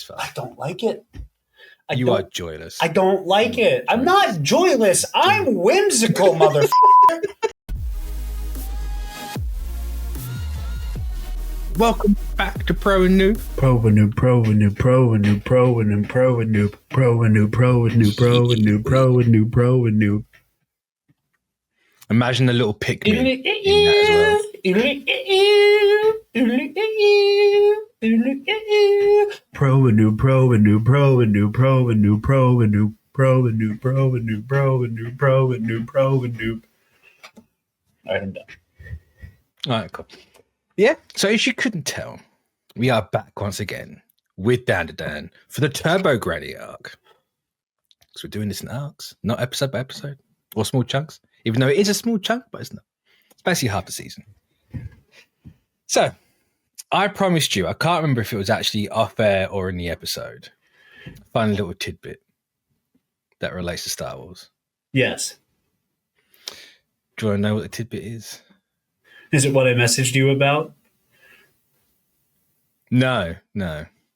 far. I don't like it. You are joyless. I don't like it. I'm not joyless. I'm whimsical, motherfucker. Welcome back to Pro and Noob. Pro and Noob, Pro and Noob, Pro and Noob, Pro and Noob, Pro and Noob, Pro and Noob, Pro and Noob, Pro and Noob, Pro and Noob, Pro and Noob. Imagine a little Pikmin in that as well. Pro and Noob, Pro and Noob, Pro and Noob, Pro and Noob, Pro and Noob, Pro and Noob, Pro and Noob, Pro and Noob, Pro and Noob, Pro and Noob. All right, I'm done. All right, cool. Yeah, so as you couldn't tell, we are back once again with DanDaDan for the Turbo Granny arc. So we're doing this in arcs, not episode by episode or small chunks, even though it is a small chunk, but it's not. It's basically half a season. So I promised you, I can't remember if it was actually off air or in the episode, find a little tidbit that relates to Star Wars. Yes. Do you want to know what the tidbit is? Is it what I messaged you about? No.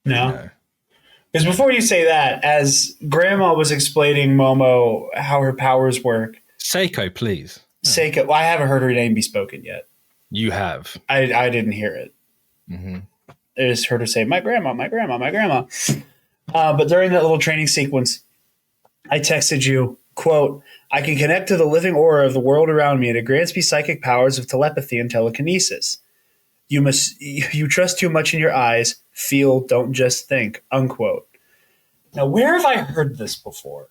Because before you say that, as Grandma was explaining Momo how her powers work. Seiko, please. Seiko. Well, I haven't heard her name be spoken yet. You have. I didn't hear it. Mm-hmm. I just heard her say, my grandma, my grandma, my grandma. But during that little training sequence, I texted you, quote, I can connect to the living aura of the world around me, and it grants me psychic powers of telepathy and telekinesis. You trust too much in your eyes, feel, don't just think, unquote. Now, where have I heard this before?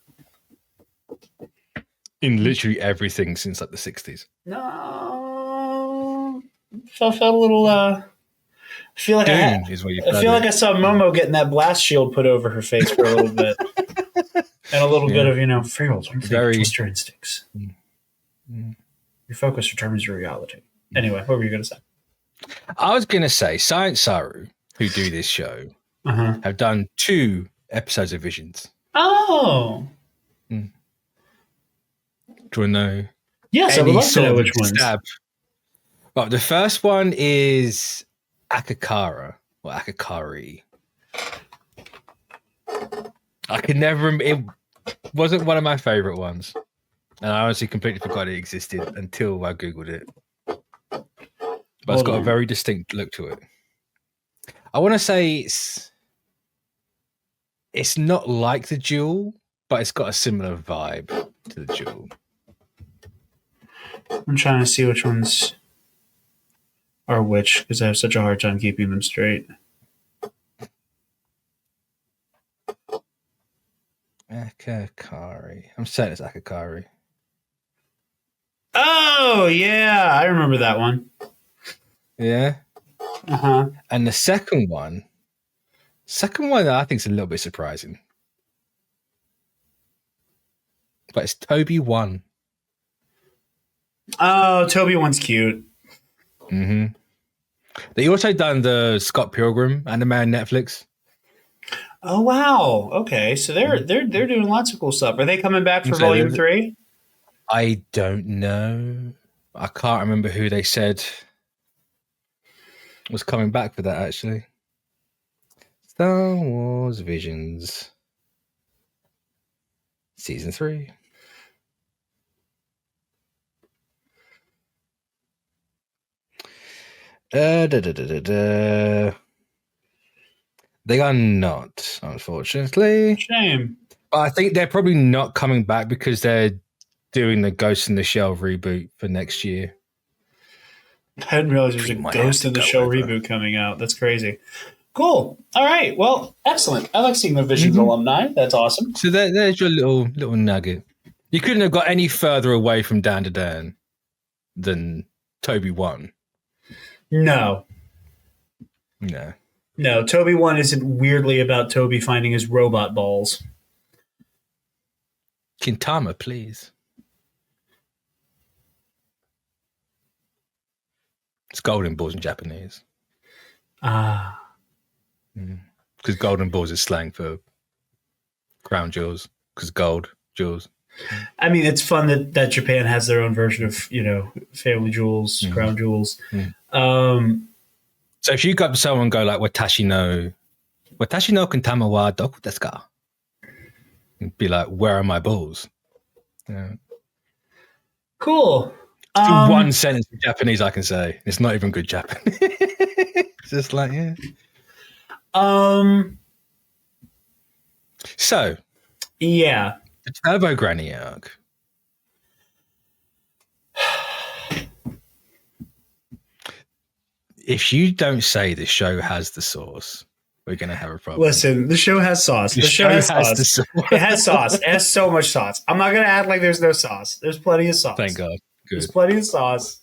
In literally everything since like the 60s. No. Felt a little, I feel like I saw Momo getting that blast shield put over her face for a little bit. And a little bit of, Feral, trust your instincts. Mm. Your focus determines your reality. Anyway, what were you going to say? I was going to say Science Saru, who do this show, have done 2 episodes of Visions. Oh. Mm. Do you know? Yes, I would love to know which ones. Well, the first one is Akakara or Akakari. I could never remember. It wasn't one of my favorite ones. And I honestly completely forgot it existed until I Googled it. But it's got a very distinct look to it. I want to say it's not like the Jewel, but it's got a similar vibe to the Jewel. I'm trying to see which ones are which because I have such a hard time keeping them straight. Akakari. I'm saying it's Akakari. Oh, yeah. I remember that one. Yeah? Uh-huh. And the second one I think is a little bit surprising. But it's Toby 1. Oh, Toby 1's cute. Mm-hmm. They also done the Scott Pilgrim anime on Netflix. Oh, wow. Okay, so they're doing lots of cool stuff. Are they coming back for Volume 3? I don't know. I can't remember who they said was coming back for that, actually. Star Wars Visions. Season 3. They are not, unfortunately. Shame. But I think they're probably not coming back because they're doing the Ghost in the Shell reboot for next year. I didn't realize there's a Ghost in the Shell reboot coming out. That's crazy. Cool. All right. Well, excellent. I like seeing the Visions alumni. That's awesome. So there's your little nugget. You couldn't have got any further away from DanDaDan than Toby 1. No. Toby 1 isn't weirdly about Toby finding his robot balls. Kintama, please. It's golden balls in Japanese. Ah. Because golden balls is slang for crown jewels. Because gold jewels. I mean, it's fun that Japan has their own version of, family jewels, crown jewels. So if you go up to someone and go like, Watashi no Watashi no kantama wa doku desu ka? And be like, where are my balls? Yeah. Cool. It's the one sentence in Japanese I can say. It's not even good Japanese. It's just like, yeah. So, yeah. the Turbo Granny arc. If you don't say the show has the sauce, we're going to have a problem. Listen, the show has sauce. The show has sauce. The sauce. It has sauce. It has so much sauce. I'm not going to act like there's no sauce. There's plenty of sauce. Thank God. Good. There's plenty of sauce.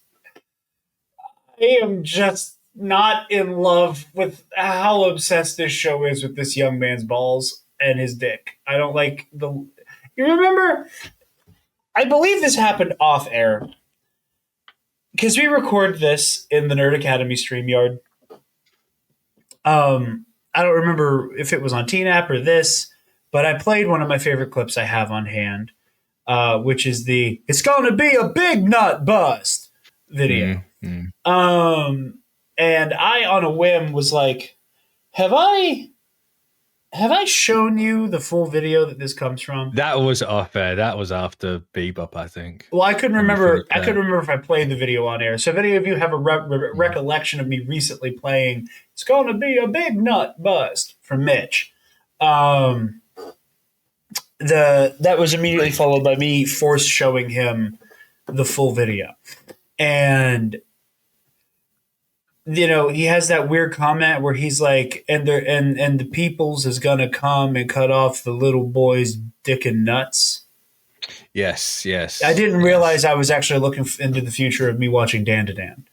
I am just not in love with how obsessed this show is with this young man's balls and his dick. I don't like the... You remember... I believe this happened off air. Because we record this in the Nerd Academy StreamYard. I don't remember if it was on TNAP or this, but I played one of my favorite clips I have on hand, which is the "It's Gonna Be a Big Nut Bust" video. And I, on a whim, was like, have I shown you the full video that this comes from? That was off air. That was after Bebop, I think. Well, I couldn't remember. I couldn't remember if I played the video on air. So if any of you have a recollection of me recently playing "It's Gonna Be a Big Nut Bust" from Mitch, that was immediately followed by me force showing him the full video. And you know, he has that weird comment where he's like, and the peoples is gonna come and cut off the little boy's dick and nuts. Yes. I didn't realize I was actually looking into the future of me watching DanDaDan.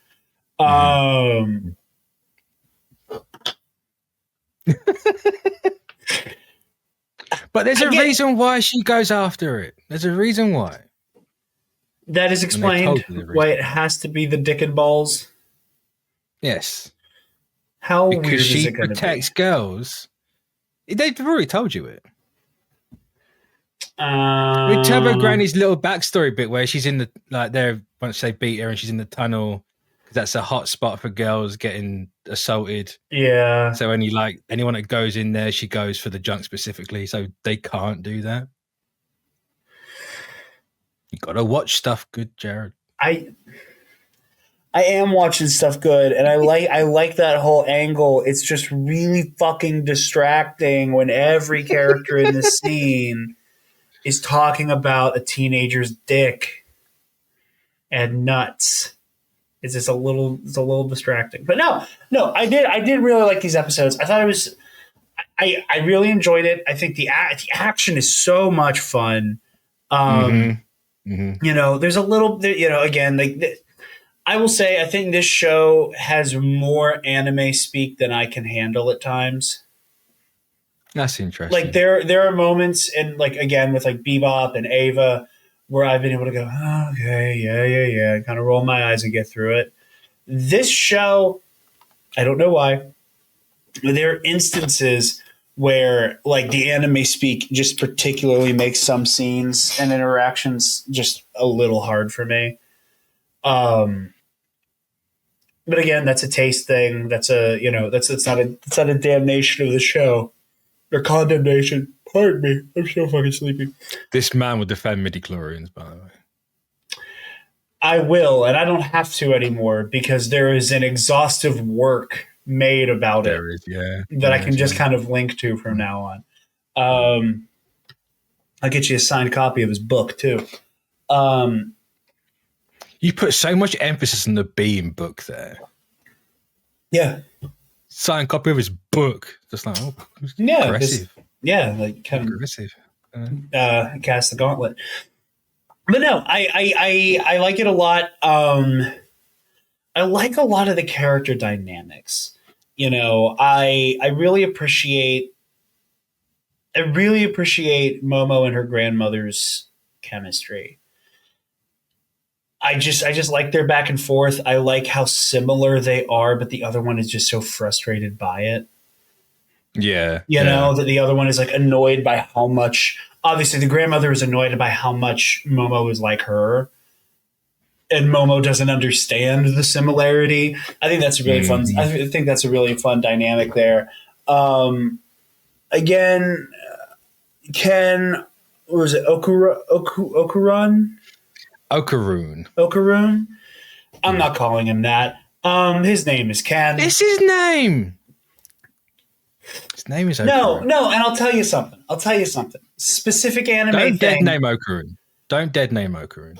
But there's a reason why she goes after it. There's a reason why. That is explained why it has to be the dick and balls. Yes. How because weird is she it going to be? protects girls. They've already told you it. With Turbo Granny's little backstory bit where she's in the there once they beat her and she's in the tunnel because that's a hot spot for girls getting assaulted. Yeah. So anyone that goes in there, she goes for the junk specifically. So they can't do that. You got to watch stuff good, Jarod. I am watching stuff good, and I like that whole angle. It's just really fucking distracting when every character in the scene is talking about a teenager's dick and nuts. It's just a little distracting. But no, I did really like these episodes. I thought it was I really enjoyed it. I think the action is so much fun. You know, there's a little, you know, again, like I will say, I think this show has more anime speak than I can handle at times. That's interesting. Like there are moments, and like again with like Bebop and Ava, where I've been able to go, oh, okay, yeah, kind of roll my eyes and get through it. This show, I don't know why, but there are instances where like the anime speak just particularly makes some scenes and interactions just a little hard for me. But again, that's a taste thing. That's a, you know, it's not a damnation of the show or condemnation. Pardon me. I'm so fucking sleepy. This man will defend midi-chlorians, by the way. I will, and I don't have to anymore because there is an exhaustive work made about it. There is, yeah. That I can just kind of link to from now on. I'll get you a signed copy of his book too. You put so much emphasis on the B in book there. Yeah. Signed copy of his book. Just like, oh, yeah, aggressive. Yeah, like kind of aggressive. Cast the gauntlet. But no, I like it a lot. I like a lot of the character dynamics. You know, I really appreciate Momo and her grandmother's chemistry. I just like their back and forth. I like how similar they are, but the other one is just so frustrated by it. Yeah. You know, that the other one is like annoyed by how much, obviously the grandmother is annoyed by how much Momo is like her. And Momo doesn't understand the similarity. I think that's a really fun. I think that's a really fun dynamic there. again, Ken, what was it? Okuran? Okaroon. I'm not calling him that. His name is Ken. It's his name. His name is Okaroon. No, and I'll tell you something. Specific anime thing. Don't dead name Okaroon.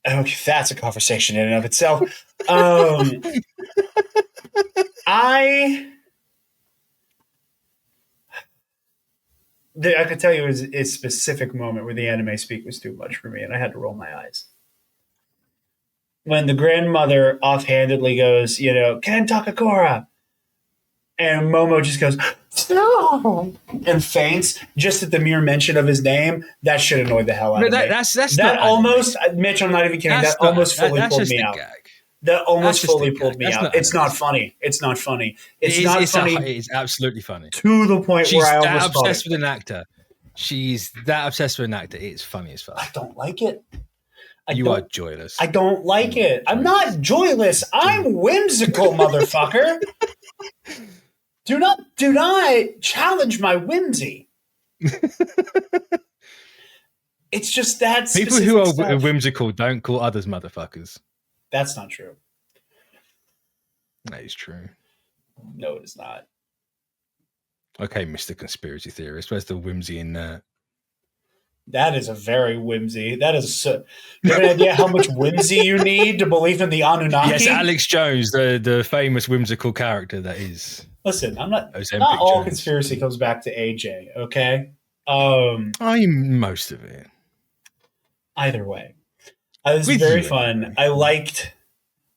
Okay, that's a conversation in and of itself. I could tell you a specific moment where the anime speak was too much for me, and I had to roll my eyes. When the grandmother offhandedly goes, Ken Takakura, and Momo just goes, no, and faints just at the mere mention of his name, that should annoy the hell out of me. That almost, Mitch, I'm not even kidding, that almost fully pulled me out. That almost fully pulled me out. It's not funny. It's not funny. It's not funny. It is absolutely funny. To the point where I almost She's that obsessed with an actor. She's that obsessed with an actor. It's funny as fuck. I don't like it. You are joyless. I don't like it. I'm not joyless. I'm whimsical, motherfucker. Do not challenge my whimsy. It's just that people who are whimsical don't call others motherfuckers. That's not true. That is true. No, it is not. Okay, Mr. Conspiracy Theorist. Where's the whimsy in that? That is a very whimsy. That is. You have an idea how much whimsy you need to believe in the Anunnaki? Yes, Alex Jones, the famous whimsical character that is. Listen, I'm not. Not all Jones. Conspiracy comes back to AJ. Okay. Most of it. Either way, it was very fun. I liked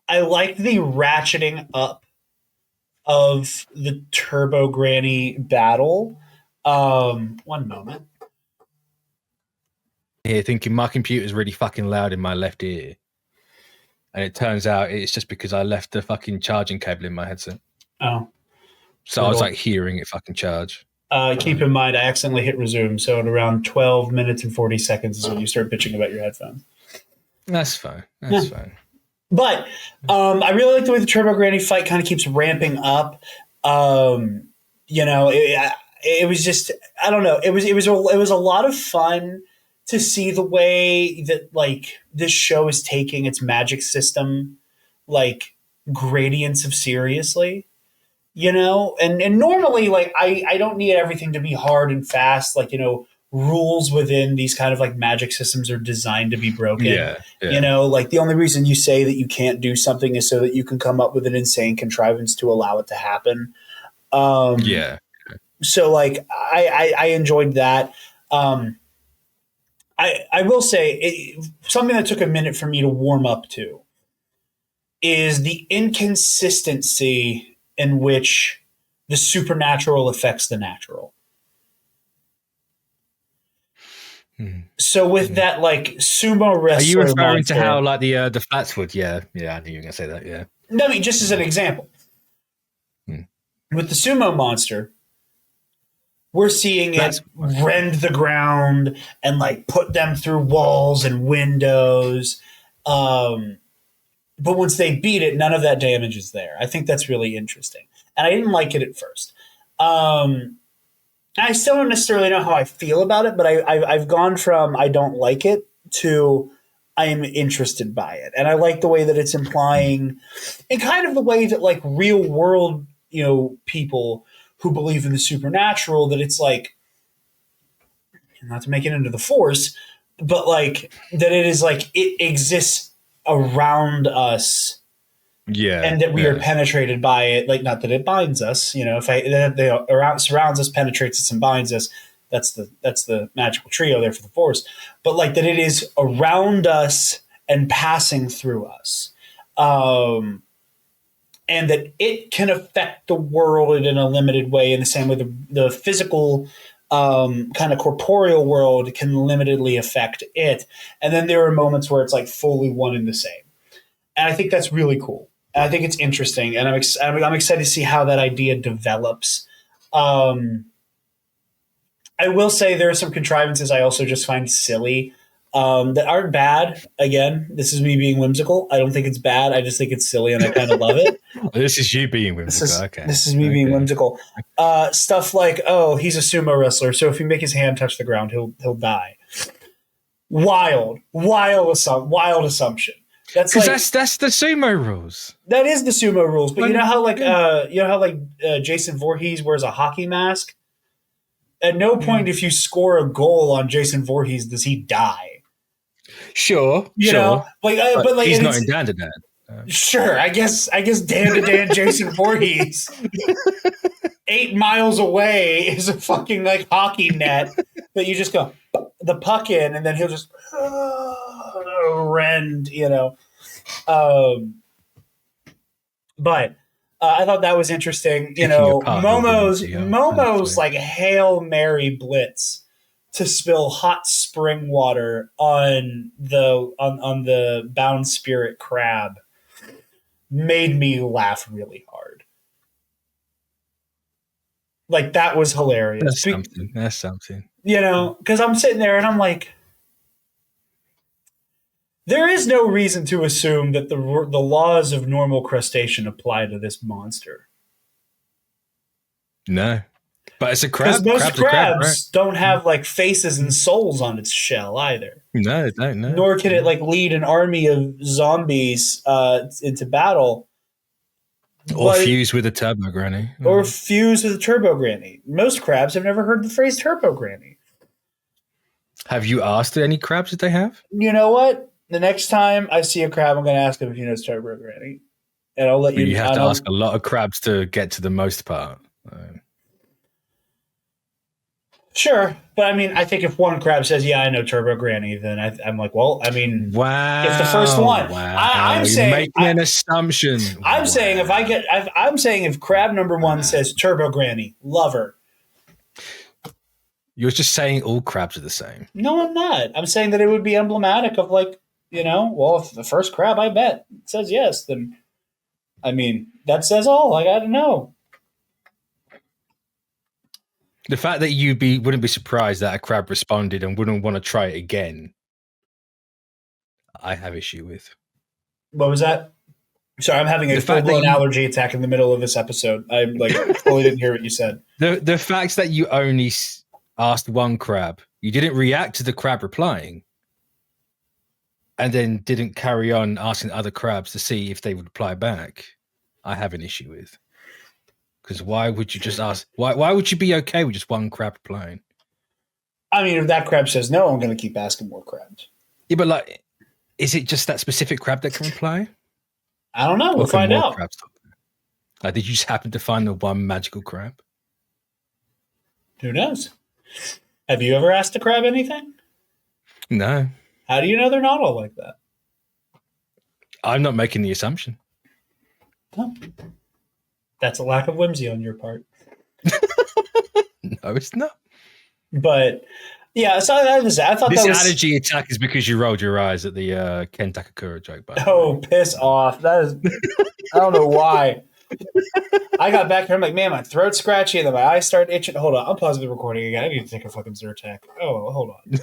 the ratcheting up of the Turbo Granny battle. One moment. Here thinking my computer's really fucking loud in my left ear. And it turns out it's just because I left the fucking charging cable in my headset. Oh. So I was like hearing it fucking charge. Keep in mind, I accidentally hit resume. So at around 12 minutes and 40 seconds is when you start bitching about your headphones. That's fine. That's fine. But I really like the way the Turbo Granny fight kind of keeps ramping up. It was just, I don't know. It was a lot of fun to see the way that like this show is taking its magic system, like gradients of seriously, and normally like I don't need everything to be hard and fast. Like, rules within these kind of like magic systems are designed to be broken. Yeah. Like the only reason you say that you can't do something is so that you can come up with an insane contrivance to allow it to happen. So like I enjoyed that. I will say something that took a minute for me to warm up to is the inconsistency in which the supernatural affects the natural. So with that, like sumo wrestler, are you referring monster, to how like the Flatswood? Yeah, I knew you were gonna say that. Yeah. No, I mean just as an example, with the sumo monster, we're seeing it rend the ground and like put them through walls and windows. But once they beat it, none of that damage is there. I think that's really interesting. And I didn't like it at first. I still don't necessarily know how I feel about it, but I've gone from I don't like it to I am interested by it. And I like the way that it's implying and kind of the way that like real world, people who believe in the supernatural, that it's like, not to make it into the Force, but like that it is like it exists around us, and that we are penetrated by it. Like, not that it binds us, if surrounds us, penetrates us, and binds us. That's the magical trio there for the Force. But like that it is around us and passing through us. And that it can affect the world in a limited way in the same way the physical kind of corporeal world can limitedly affect it. And then there are moments where it's like fully one and the same. And I think that's really cool. And I think it's interesting. And I'm excited to see how that idea develops. I will say there are some contrivances I also just find silly. that aren't bad. Again, this is me being whimsical. I don't think it's bad. I just think it's silly, and I kind of love it. This is you being whimsical. This is me being whimsical. Stuff like, oh, he's a sumo wrestler, so if you make his hand touch the ground, he'll die. Wild assumption. That's the sumo rules. That is the sumo rules. But you know how Jason Voorhees wears a hockey mask? At no point if you score a goal on Jason Voorhees does he die. Sure. You know? But he's not in DanDaDan. Sure, I guess DanDaDan Jason Voorhees 8 miles away is a fucking like hockey net that you just go the puck in and then he'll just rend, you know. But I thought that was interesting. You know, Momo's like Hail Mary blitz to spill hot spring water on the bound spirit crab made me laugh really hard. Like that was hilarious. That's something. You know, because I'm sitting there and I'm like, there is no reason to assume that the laws of normal crustacean apply to this monster. No. But it's a crab. Because most crabs don't have like faces and souls on its shell either. No, no. Nor can it like lead an army of zombies into battle. Or fuse with a turbo granny. Or fuse with a turbo granny. Most crabs have never heard the phrase turbo granny. Have you asked any crabs if they have? You know what? The next time I see a crab, I'm going to ask him if he knows turbo granny. And I'll let you know. You have to ask a lot of crabs to get to the most part. Sure, but I mean, I think if one crab says, "Yeah, I know Turbo Granny," then I'm like, "Well, I mean, wow." If the first one, I'm saying, making an assumption. I'm saying if crab number one says Turbo Granny, love her. You're just saying all crabs are the same. No, I'm not. I'm saying that it would be emblematic of like, you know, well, if the first crab I bet says yes, then I mean that says all. I got to know. The fact that you wouldn't be surprised that a crab responded and wouldn't want to try it again, I have issue with. What was that? Sorry, I'm having a full-blown allergy attack in the middle of this episode. I like totally didn't hear what you said. The fact that you only asked one crab, you didn't react to the crab replying, and then didn't carry on asking other crabs to see if they would reply back, I have an issue with. Because why would you just ask? Why would you be okay with just one crab replying? I mean, if that crab says no, I'm going to keep asking more crabs. Yeah, but like, is it just that specific crab that can reply? I don't know. We'll find out. Like, did you just happen to find the one magical crab? Who knows? Have you ever asked a crab anything? No. How do you know they're not all like that? I'm not making the assumption. No. That's a lack of whimsy on your part. No, it's not. But yeah, so I thought this that was allergy attack is because you rolled your eyes at the Ken Takakura joke. Piss off! That is, I don't know why. I got back here. I'm like, man, my throat's scratchy, and then my eyes start itching. Hold on, I'm pausing the recording again. I need to take a fucking Zyrtec. Oh, hold on.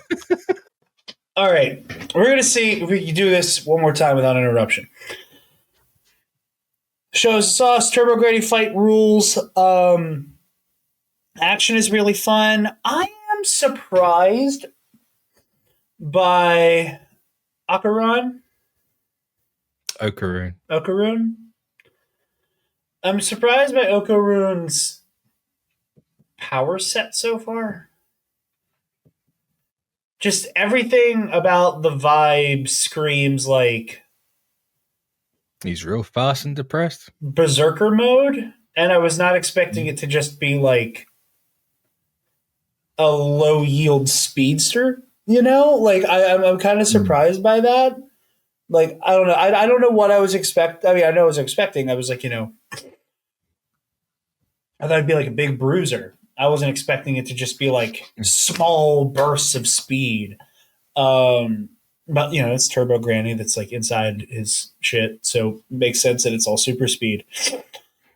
All right, we're gonna see if we can do this one more time without interruption. Shows sauce, Turbo Grady fight rules. Action is really fun. I am surprised by Okarun. I'm surprised by Okarun's power set so far. Just everything about the vibe screams like he's real fast and depressed. Berserker mode, and I was not expecting it to just be like a low yield speedster. You know, like I'm kind of surprised by that. Like I don't know, I don't know what I was expecting. I mean, I know what I was expecting. I was like, you know, I thought it'd be like a big bruiser. I wasn't expecting it to just be like small bursts of speed. But, you know, it's Turbo Granny that's like inside his shit. So it makes sense that it's all super speed.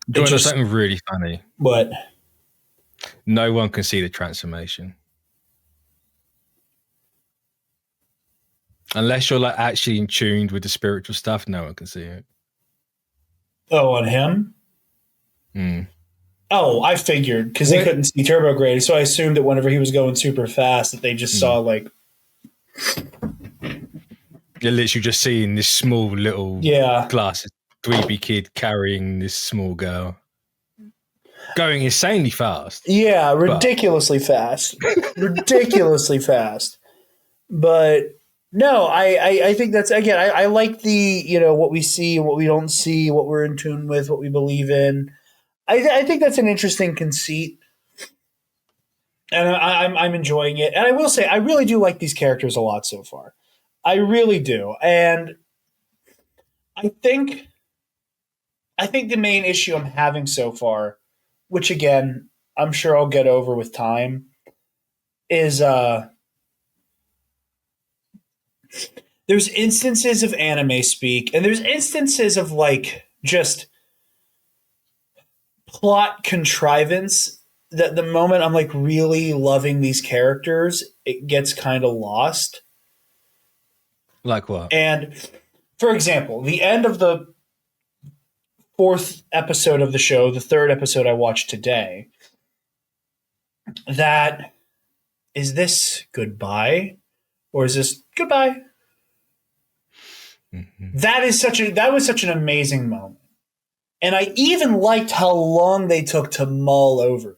Do you know something really funny? What? No one can see the transformation. Unless you're like actually in tune with the spiritual stuff, no one can see it. Oh, on him? Oh, I figured because they couldn't see Turbograde, so I assumed that whenever he was going super fast, that they just saw like. You're literally just seeing this small little glasses dweeby kid carrying this small girl, going insanely fast. Yeah, ridiculously fast, ridiculously fast. But no, I think that's again. I like the what we see, what we don't see, what we're in tune with, what we believe in. I think that's an interesting conceit, and I'm enjoying it. And I will say, I really do like these characters a lot so far. I really do, and I think the main issue I'm having so far, which again I'm sure I'll get over with time, is there's instances of anime speak, and there's instances of like just plot contrivance that the moment I'm like really loving these characters, it gets kind of lost. Like what? And for example, the end of the 4th episode of the show, the 3rd episode I watched today, that is this goodbye or is this goodbye? Mm-hmm. That was such an amazing moment. And I even liked how long they took to mull over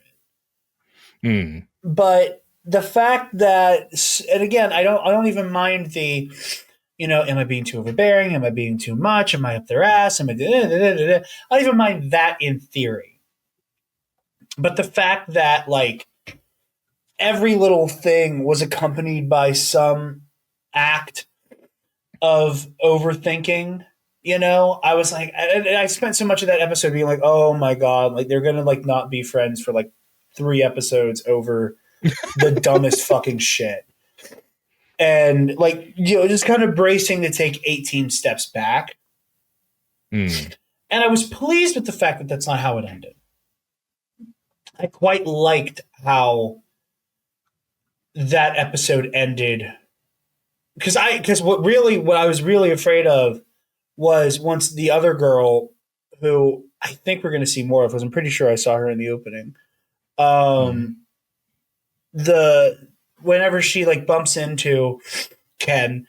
it. But the fact that, and again, I don't even mind the, am I being too overbearing? Am I being too much? Am I up their ass? Am I I don't even mind that in theory. But the fact that like every little thing was accompanied by some act of overthinking, I was like, I spent so much of that episode being like, oh my God, like they're going to like not be friends for like 3 episodes over the dumbest fucking shit. And like, just kind of bracing to take 18 steps back. And I was pleased with the fact that that's not how it ended. I quite liked how that episode ended. Because what I was really afraid of was once the other girl, who I think we're going to see more of, because I'm pretty sure I saw her in the opening. Whenever she like bumps into Ken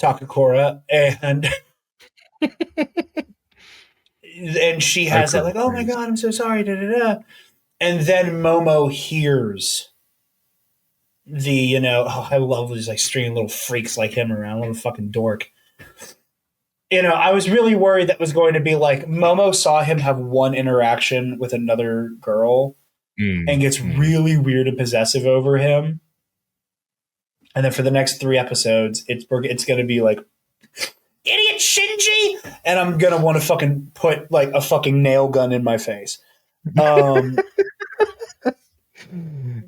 Takakura and she has that like, oh my God, I'm so sorry, da da da, and then Momo hears the I love these like stringing little freaks like him around, little fucking dork. I was really worried that was going to be like Momo saw him have one interaction with another girl and gets really weird and possessive over him. And then for the next 3 episodes, it's going to be like, idiot Shinji! And I'm going to want to fucking put like a fucking nail gun in my face.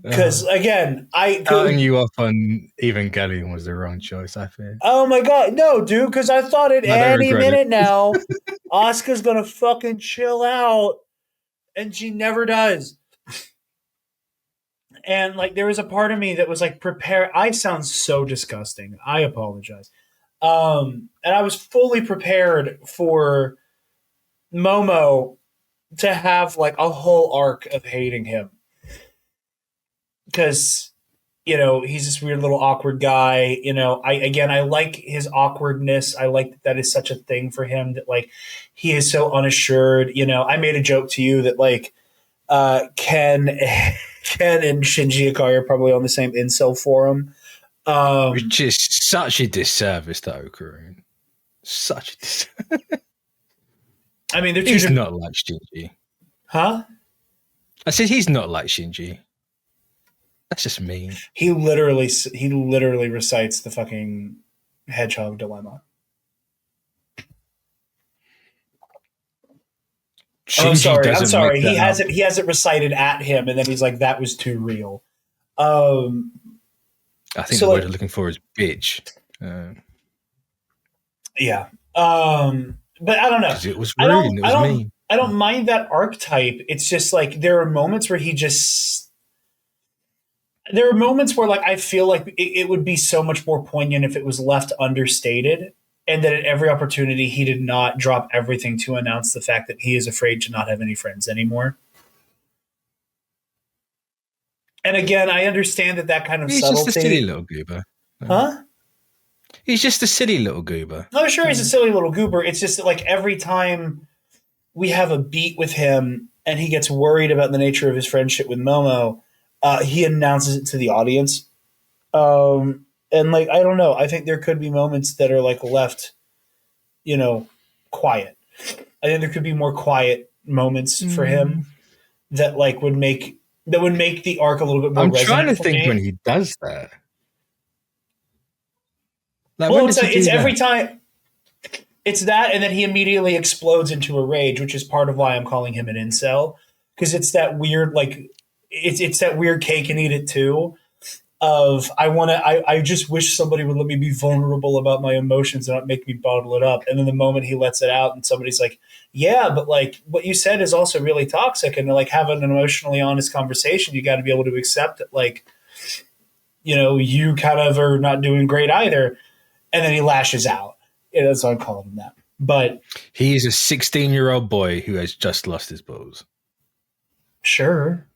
Because again, cutting you off on Evangelion was the wrong choice, I fear. Oh my God, no, dude! Because I thought any minute now, Asuka's gonna fucking chill out, and she never does. And like, there was a part of me that was like, prepare. I sound so disgusting. I apologize. And I was fully prepared for Momo to have like a whole arc of hating him. Because, he's this weird little awkward guy. I like his awkwardness. I like that is such a thing for him, that like he is so unassured. I made a joke to you that like Ken and Shinji Ikari are probably on the same incel forum. Which is such a disservice to Okarun. Such a disservice. I mean, he's not like Shinji. Huh? I said he's not like Shinji. That's just mean. He literally recites the fucking hedgehog dilemma. I'm sorry. He has it recited at him, and then he's like, "That was too real." I think the word I'm looking for is bitch. Yeah. But I don't know. It was rude. It was mean. I don't mind that archetype. It's just like there are moments where he just. there are moments where like I feel like it would be so much more poignant if it was left understated, and that at every opportunity he did not drop everything to announce the fact that he is afraid to not have any friends anymore. And again, I understand that kind of he's subtlety. Just a silly little goober. Huh? He's just a silly little goober. No, sure, he's a silly little goober. It's just that, like, every time we have a beat with him and he gets worried about the nature of his friendship with Momo, he announces it to the audience. And, like, I don't know. I think there could be moments that are, like, left, quiet. I think there could be more quiet moments for him that, like, would make the arc a little bit more I'm resonant. trying to think when he does that. Like, well, it's every time. It's that, and then he immediately explodes into a rage, which is part of why I'm calling him an incel, because it's that weird, like, it's that weird cake and eat it too. Of I just wish somebody would let me be vulnerable about my emotions and not make me bottle it up. And then the moment he lets it out, and somebody's like, "Yeah, but like what you said is also really toxic," and to like have an emotionally honest conversation, you got to be able to accept that, like, you kind of are not doing great either. And then he lashes out. That's why I'm calling him that. But he is a 16-year-old boy who has just lost his balls. Sure.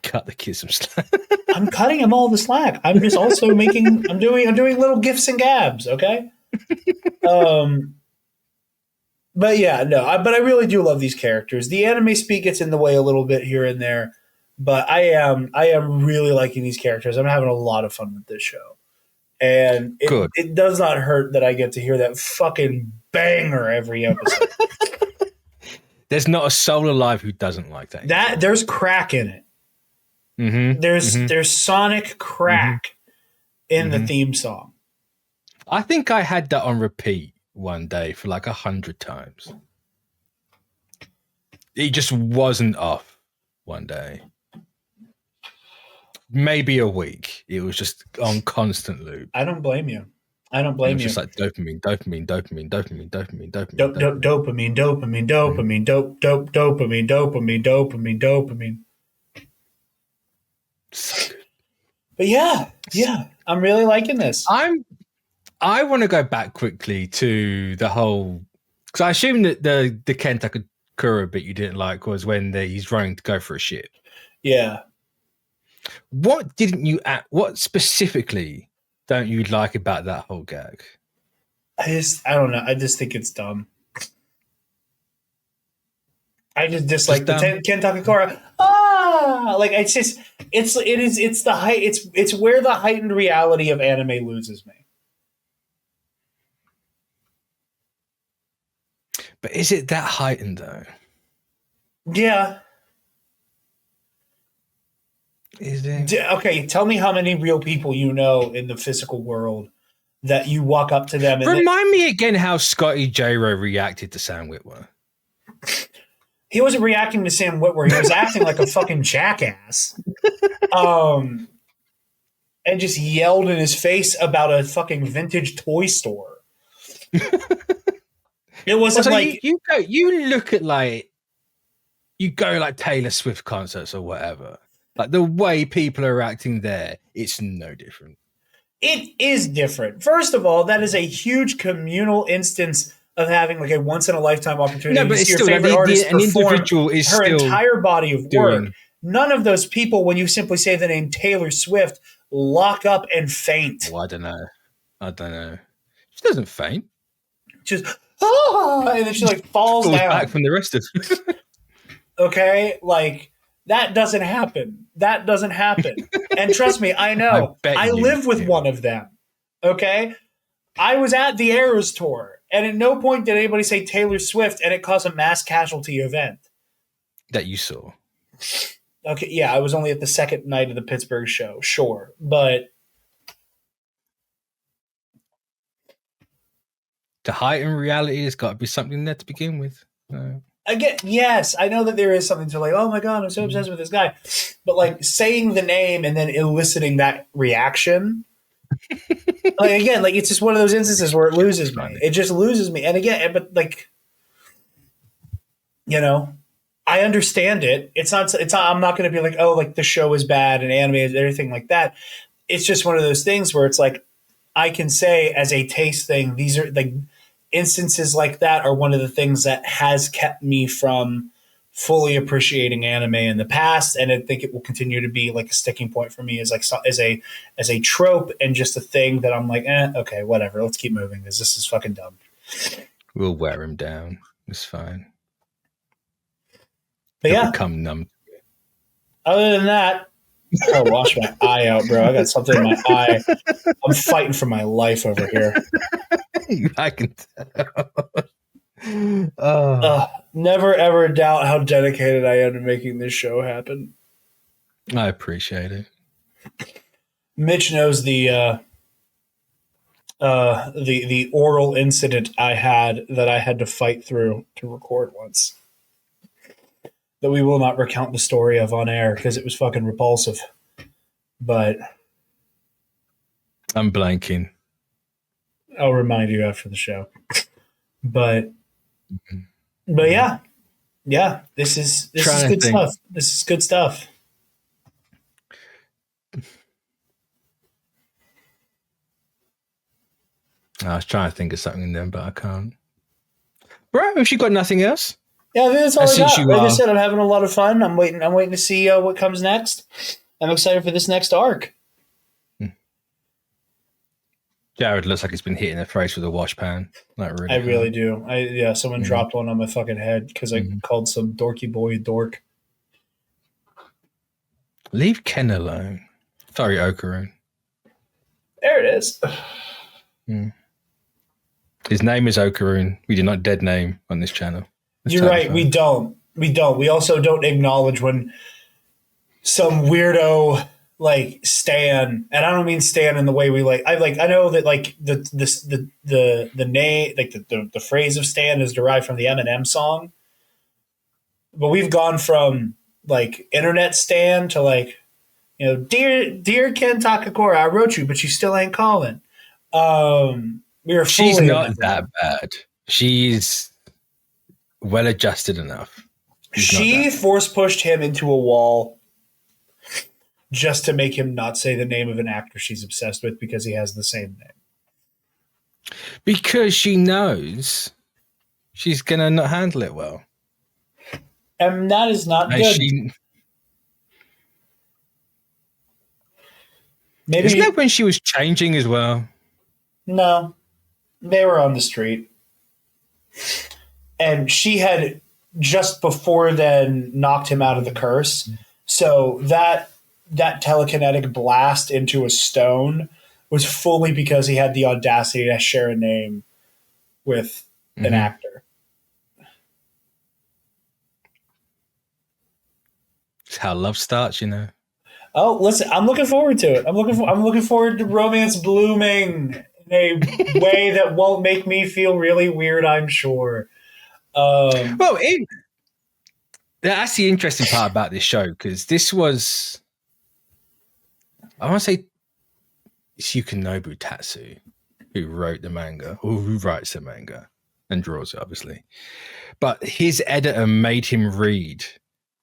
Cut the kid some slack. I'm cutting him all the slack. I'm just also I'm doing little gifts and gabs, okay? But yeah, no, but I really do love these characters. The anime speak gets in the way a little bit here and there, but I am really liking these characters. I'm having a lot of fun with this show. And it does not hurt that I get to hear that fucking banger every episode. There's not a soul alive who doesn't like that. There's crack in it. Mm-hmm. There's sonic crack in the theme song. I think I had that on repeat one day for like 100 times. It just wasn't off one day. Maybe a week. It was just on constant loop. I don't blame you. It was just like dopamine. Dopamine, dopamine, dopamine. So good. But yeah, I'm really liking this. I want to go back quickly to the whole, because I assume that the Kentakura bit you didn't like was when he's running to go for a shit. Yeah. What specifically don't you like about that whole gag? I don't know. I just think it's dumb. I just dislike the Kentakura. Like it's where the heightened reality of anime loses me. But is it that heightened though? Yeah. Is it? Okay, tell me how many real people you know in the physical world that you walk up to them and remind me again how Scotty J-Ro reacted to Sam Witwer. He wasn't reacting to Sam Witwer. He was acting like a fucking jackass. And just yelled in his face about a fucking vintage toy store. It wasn't like you look at like you go like Taylor Swift concerts or whatever. Like the way people are acting there, it's no different. It is different. First of all, that is a huge communal instance of having like a once in a lifetime opportunity to see your favorite artist an individual is her still entire body of work. None of those people, when you simply say the name Taylor Swift, lock up and faint. Oh, I don't know. She doesn't faint. Just and then she like falls down back from the rest of us. Okay, like that doesn't happen. And trust me, I know. I live with one of them. Okay, I was at the Eras tour, and at no point did anybody say Taylor Swift, and it caused a mass casualty event that you saw. Okay, yeah, I was only at the second night of the Pittsburgh show, sure, but the heightened reality has got to be something there to begin with. Again, yes, I know that there is something to like, oh my God, I'm so obsessed with this guy. But like saying the name and then eliciting that reaction, like again, like it's just one of those instances where it loses me. It just loses me. And again, but like, you know, I understand it. It's not. I'm not going to be like, oh, like the show is bad and anime is everything like that. It's just one of those things where it's like I can say as a taste thing, these are like instances like that are one of the things that has kept me from fully appreciating anime in the past, and I think it will continue to be like a sticking point for me as like as a trope and just a thing that I'm like, okay, whatever, let's keep moving because this is fucking dumb. We'll wear him down. It's fine. But He'll yeah, become numb. other than that, I'll wash my eye out, bro. I got something in my eye. I'm fighting for my life over here. I can tell. Never ever doubt how dedicated I am to making this show happen. I appreciate it. Mitch knows the oral incident I had to fight through to record once. That we will not recount the story of on air because it was fucking repulsive. But I'm blanking. I'll remind you after the show. But yeah. This is good stuff. This is good stuff. I was trying to think of something then, but I can't. Bro, have you got nothing else? Yeah, I think that's all I got. Like I said, I'm having a lot of fun. I'm waiting to see what comes next. I'm excited for this next arc. Jarod looks like he's been hitting the face with a wash pan. Like really, I really do. Someone dropped one on my fucking head because I called some dorky boy a dork. Leave Ken alone. Sorry, Okarun. There it is. His name is Okarun. We do not dead name on this channel. You're right. We don't. We also don't acknowledge when some weirdo like stan, and I don't mean stan in the way we like. I know that like the name, like the phrase of stan is derived from the Eminem song, but we've gone from like internet stan to like, you know, dear Ken Takakura, I wrote you, but you still ain't calling. She's not that bad. She's well adjusted enough. She force pushed him into a wall just to make him not say the name of an actor she's obsessed with because he has the same name. Because she knows she's gonna not handle it well. And that is not good. Maybe isn't that when she was changing as well? No. They were on the street. And she had just before then knocked him out of the curse. So that telekinetic blast into a stone was fully because he had the audacity to share a name with an actor. It's how love starts, you know. Oh, listen, I'm looking forward to it. I'm looking forward to romance blooming in a way that won't make me feel really weird, I'm sure. That's the interesting part about this show, because this was, I want to say, it's Yukinobu Tatsu who wrote the manga, or who writes the manga and draws it, obviously. But his editor made him read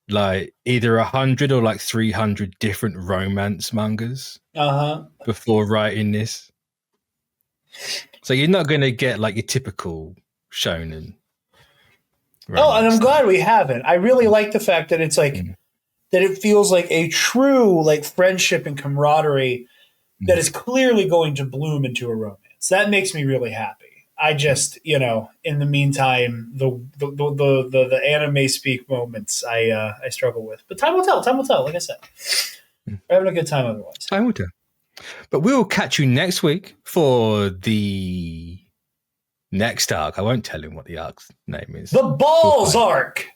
like either 100 or like 300 different romance mangas before writing this. So you're not going to get like your typical shonen. Oh, and I'm glad we haven't. I really like the fact that it's like that it feels like a true like friendship and camaraderie that is clearly going to bloom into a romance. That makes me really happy. I just, you know, in the meantime, the anime speak moments I struggle with. But time will tell. Time will tell. Like I said, we're having a good time otherwise. Time will tell. But we will catch you next week for the next arc. I won't tell him what the arc's name is. The Balls arc.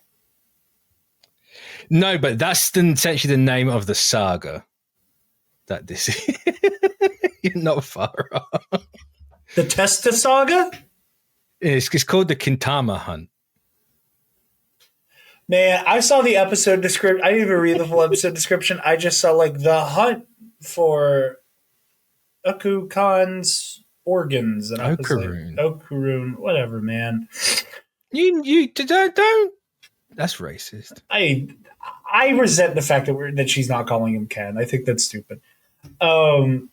No, but that's essentially the name of the saga. That this is. You're not far off. The Testa Saga? It's called the Kintama Hunt. Man, I saw the episode description. I didn't even read the full episode description. I just saw like the hunt for Okukan's organs. And I was like, Okarun, whatever, man. You don't That's racist. I resent the fact that she's not calling him Ken. I think that's stupid. And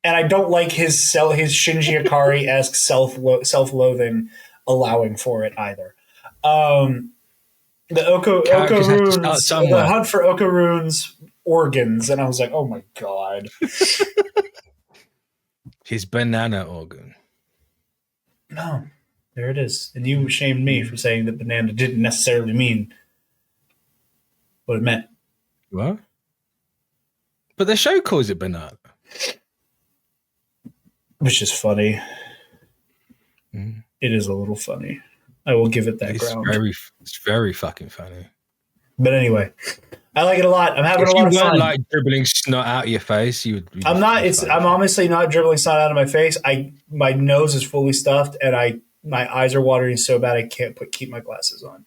I don't like his Shinji Ikari-esque self-loathing allowing for it either. The Okarunes, the hunt for Okarune's organs, and I was like, oh my god. His banana organ. No, there it is. And you shamed me for saying that banana didn't necessarily mean what it meant. What? But the show calls it banana. Which is funny. Mm. It is a little funny. I will give it that ground. It's very fucking funny. But anyway, I like it a lot. I'm having a lot of fun. If you weren't like dribbling snot out of your face, you would. I'm not. I'm honestly not dribbling snot out of my face. My nose is fully stuffed, and my eyes are watering so bad I can't keep my glasses on.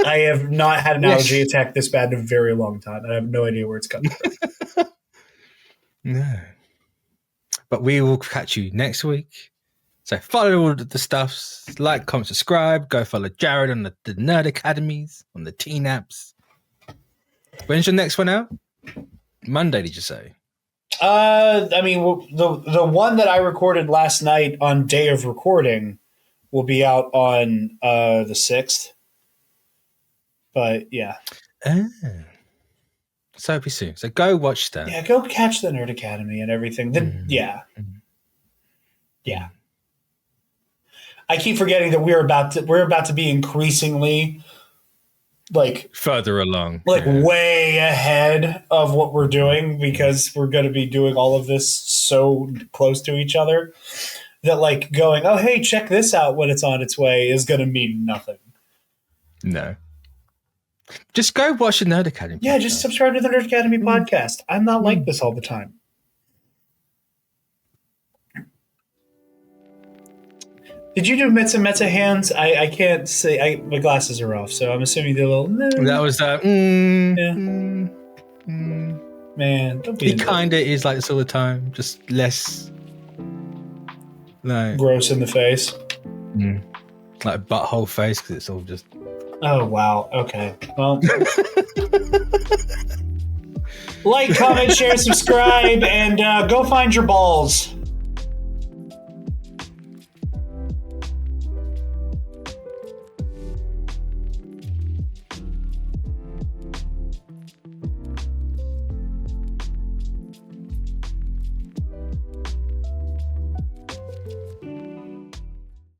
I have not had an allergy attack this bad in a very long time, and I have no idea where it's coming from. No, but we will catch you next week. So follow all the stuffs, like, comment, subscribe. Go follow Jarod on the Nerd Academies, on the Teen Apps. When's your next one out? Monday, did you say? I mean, the one that I recorded last night on day of recording will be out on the 6th. But yeah. So it'll be soon. So go watch that. Yeah, go catch the Nerd Academy and everything. Yeah. Yeah. I keep forgetting that we're about to be increasingly like further along, way ahead of what we're doing, because we're going to be doing all of this so close to each other that like going, oh, hey, check this out when it's on its way is going to mean nothing. No. Just go watch the Nerd Academy. Yeah, just subscribe to the Nerd Academy podcast. I'm not like this all the time. Did you do Metza hands? I can't say. My glasses are off, so I'm assuming you did a little. That was that. Man, don't be. He kind of is like this all the time, just less. Like gross in the face. Like butthole face, because it's all just. Oh wow. Okay. Well. Like, comment, share, subscribe, and go find your balls.